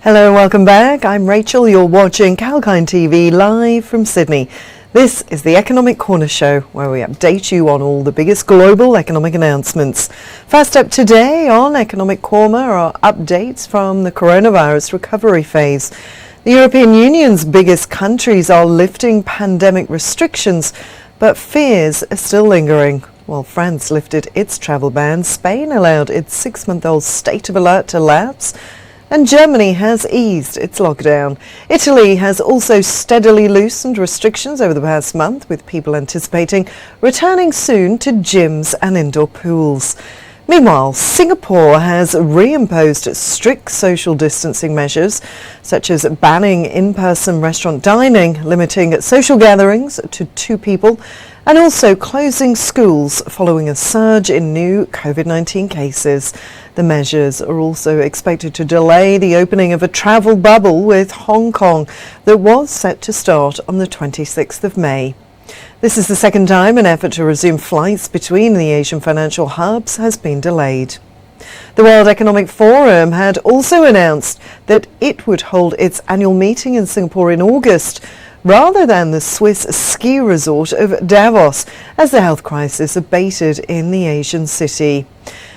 Hello and welcome back. I'm Rachel. You're watching Kalkine TV live from Sydney. This is the Economic Corner Show, where we update you on all the biggest global economic announcements. First up today on Economic Corner are updates from the coronavirus recovery phase. The European Union's biggest countries are lifting pandemic restrictions, but fears are still lingering. While France lifted its travel ban, Spain allowed its 6-month-old state of alert to lapse, and Germany has eased its lockdown. Italy has also steadily loosened restrictions over the past month, with people anticipating returning soon to gyms and indoor pools. Meanwhile, Singapore has reimposed strict social distancing measures, such as banning in-person restaurant dining, limiting social gatherings to 2 people, and also closing schools following a surge in new COVID-19 cases. The measures are also expected to delay the opening of a travel bubble with Hong Kong that was set to start on the 26th of May. This is the second time an effort to resume flights between the Asian financial hubs has been delayed. The World Economic Forum had also announced that it would hold its annual meeting in Singapore in August, rather than the Swiss ski resort of Davos, as the health crisis abated in the Asian city.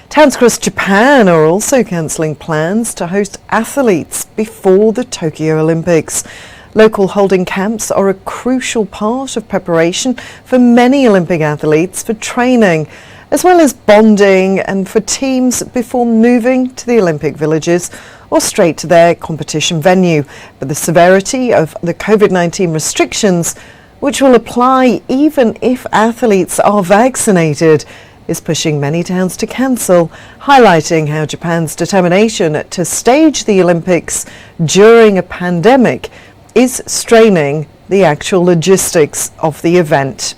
Towns across Japan are also cancelling plans to host athletes before the Tokyo Olympics. Local holding camps are a crucial part of preparation for many Olympic athletes for training, as well as bonding and for teams before moving to the Olympic villages or straight to their competition venue. But the severity of the COVID-19 restrictions, which will apply even if athletes are vaccinated, is pushing many towns to cancel, highlighting how Japan's determination to stage the Olympics during a pandemic is straining the actual logistics of the event.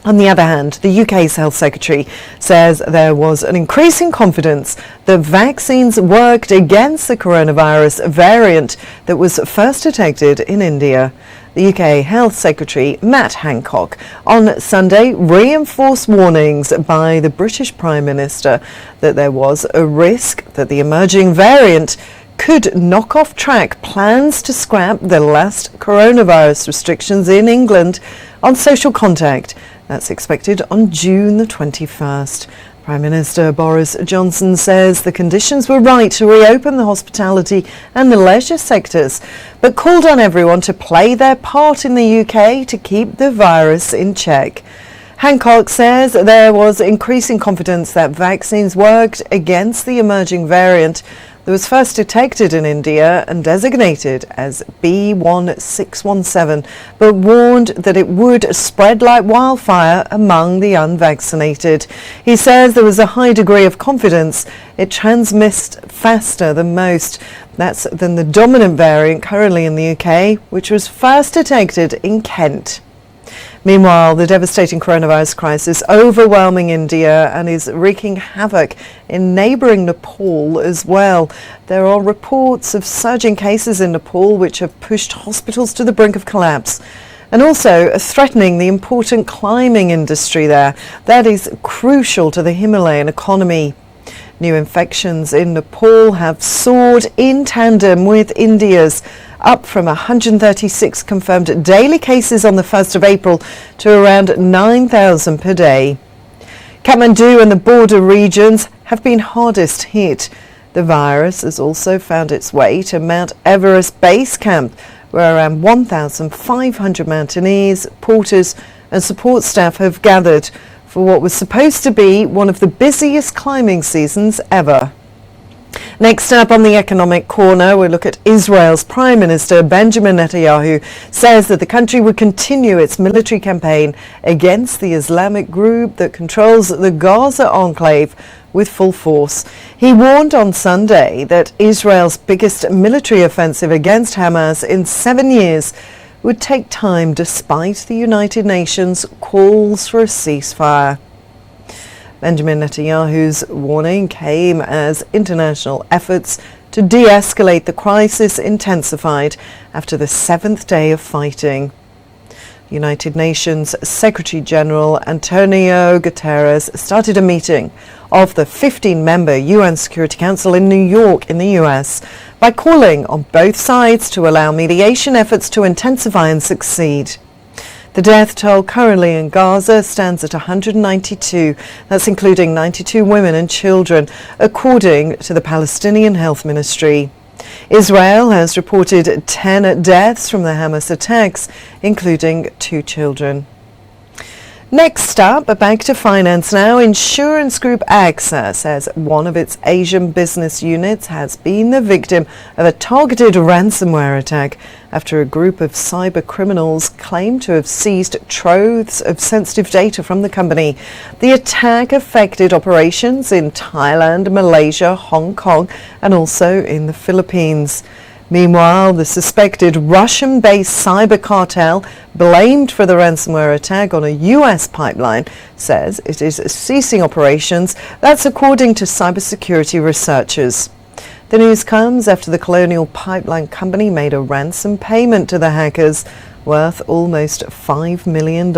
On the other hand, the UK's Health Secretary says there was an increasing confidence that vaccines worked against the coronavirus variant that was first detected in India. The UK Health Secretary, Matt Hancock, on Sunday reinforced warnings by the British Prime Minister that there was a risk that the emerging variant could knock off track plans to scrap the last coronavirus restrictions in England on social contact. That's expected on June the 21st. Prime Minister Boris Johnson says the conditions were right to reopen the hospitality and the leisure sectors, but called on everyone to play their part in the UK to keep the virus in check. Hancock says there was increasing confidence that vaccines worked against the emerging variant that was first detected in India and designated as B1617, but warned that it would spread like wildfire among the unvaccinated. He says there was a high degree of confidence it transmits faster than most. That's than the dominant variant currently in the UK, which was first detected in Kent. Meanwhile, the devastating coronavirus crisis overwhelming India and is wreaking havoc in neighbouring Nepal as well. There are reports of surging cases in Nepal which have pushed hospitals to the brink of collapse, and also threatening the important climbing industry there. That is crucial to the Himalayan economy. New infections in Nepal have soared in tandem with India's, up from 136 confirmed daily cases on the 1st of April to around 9,000 per day. Kathmandu and the border regions have been hardest hit. The virus has also found its way to Mount Everest Base Camp, where around 1,500 mountaineers, porters and support staff have gathered for what was supposed to be one of the busiest climbing seasons ever. Next up on the Economic Corner, we look at Israel's Prime Minister Benjamin Netanyahu says that the country would continue its military campaign against the Islamic group that controls the Gaza enclave with full force. He warned on Sunday that Israel's biggest military offensive against Hamas in 7 years would take time despite the United Nations calls for a ceasefire. Benjamin Netanyahu's warning came as international efforts to de-escalate the crisis intensified after the 7th day of fighting. United Nations Secretary General Antonio Guterres started a meeting of the 15-member UN Security Council in New York in the US by calling on both sides to allow mediation efforts to intensify and succeed. The death toll currently in Gaza stands at 192. That's including 92 women and children, according to the Palestinian Health Ministry. Israel has reported 10 deaths from the Hamas attacks, including 2 children. Next up, back to finance now. Insurance group AXA says one of its Asian business units has been the victim of a targeted ransomware attack after a group of cyber criminals claimed to have seized troves of sensitive data from the company. The attack affected operations in Thailand, Malaysia, Hong Kong, and also in the Philippines. Meanwhile, the suspected Russian-based cyber cartel blamed for the ransomware attack on a US pipeline says it is ceasing operations. That's according to cybersecurity researchers. The news comes after the Colonial Pipeline Company made a ransom payment to the hackers worth almost $5 million.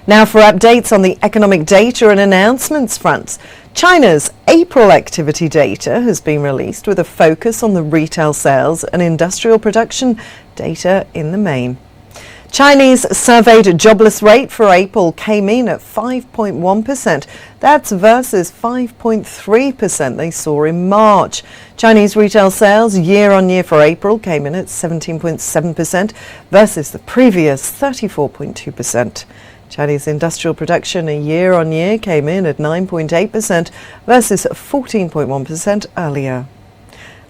Now for updates on the economic data and announcements fronts. China's April activity data has been released with a focus on the retail sales and industrial production data in the main. Chinese surveyed jobless rate for April came in at 5.1%. That's versus 5.3% they saw in March. Chinese retail sales year-on-year for April came in at 17.7% versus the previous 34.2%. Chinese industrial production year-on-year came in at 9.8% versus 14.1% earlier.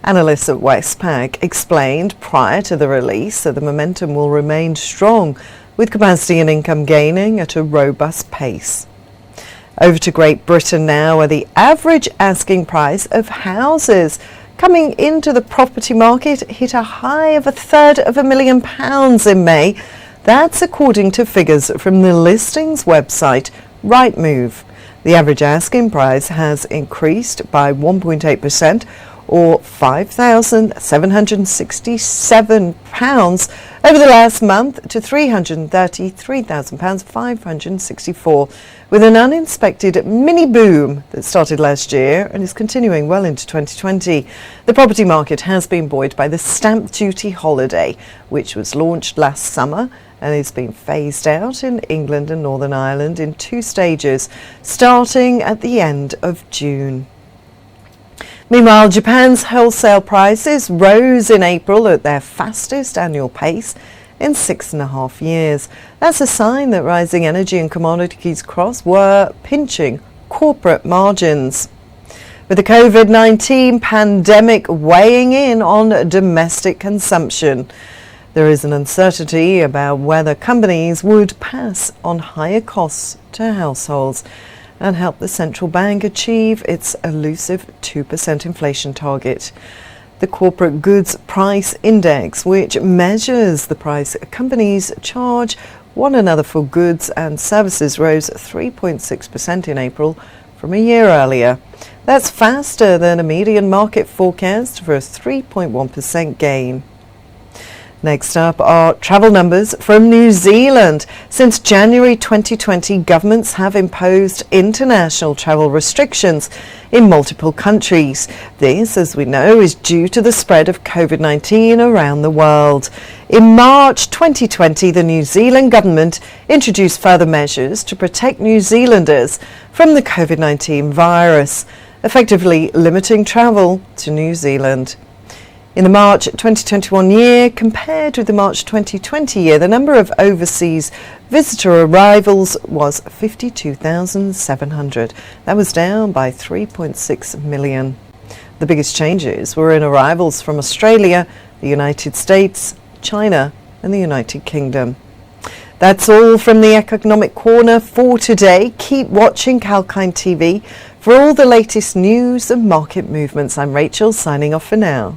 Analysts at Westpac explained prior to the release that the momentum will remain strong, with capacity and income gaining at a robust pace. Over to Great Britain now, where the average asking price of houses coming into the property market hit a high of £133,000 in May. That's according to figures from the listings website Rightmove. The average asking price has increased by 1.8%, or £5,767 over the last month to £333,564, with an uninspected mini boom that started last year and is continuing well into 2020. The property market has been buoyed by the stamp duty holiday, which was launched last summer and is being phased out in England and Northern Ireland in 2 stages, starting at the end of June. Meanwhile, Japan's wholesale prices rose in April at their fastest annual pace in 6.5 years. That's a sign that rising energy and commodities costs were pinching corporate margins. With the COVID-19 pandemic weighing in on domestic consumption, there is an uncertainty about whether companies would pass on higher costs to households and help the central bank achieve its elusive 2% inflation target. The Corporate Goods Price Index, which measures the price companies charge one another for goods and services, rose 3.6% in April from a year earlier. That's faster than a median market forecast for a 3.1% gain. Next up are travel numbers from New Zealand. Since January 2020, governments have imposed international travel restrictions in multiple countries. This, as we know, is due to the spread of COVID-19 around the world. In March 2020, the New Zealand government introduced further measures to protect New Zealanders from the COVID-19 virus, effectively limiting travel to New Zealand. In the March 2021 year, compared with the March 2020 year, the number of overseas visitor arrivals was 52,700. That was down by 3.6 million. The biggest changes were in arrivals from Australia, the United States, China, and the United Kingdom. That's all from the Economic Corner for today. Keep watching Kalkine TV for all the latest news and market movements. I'm Rachel, signing off for now.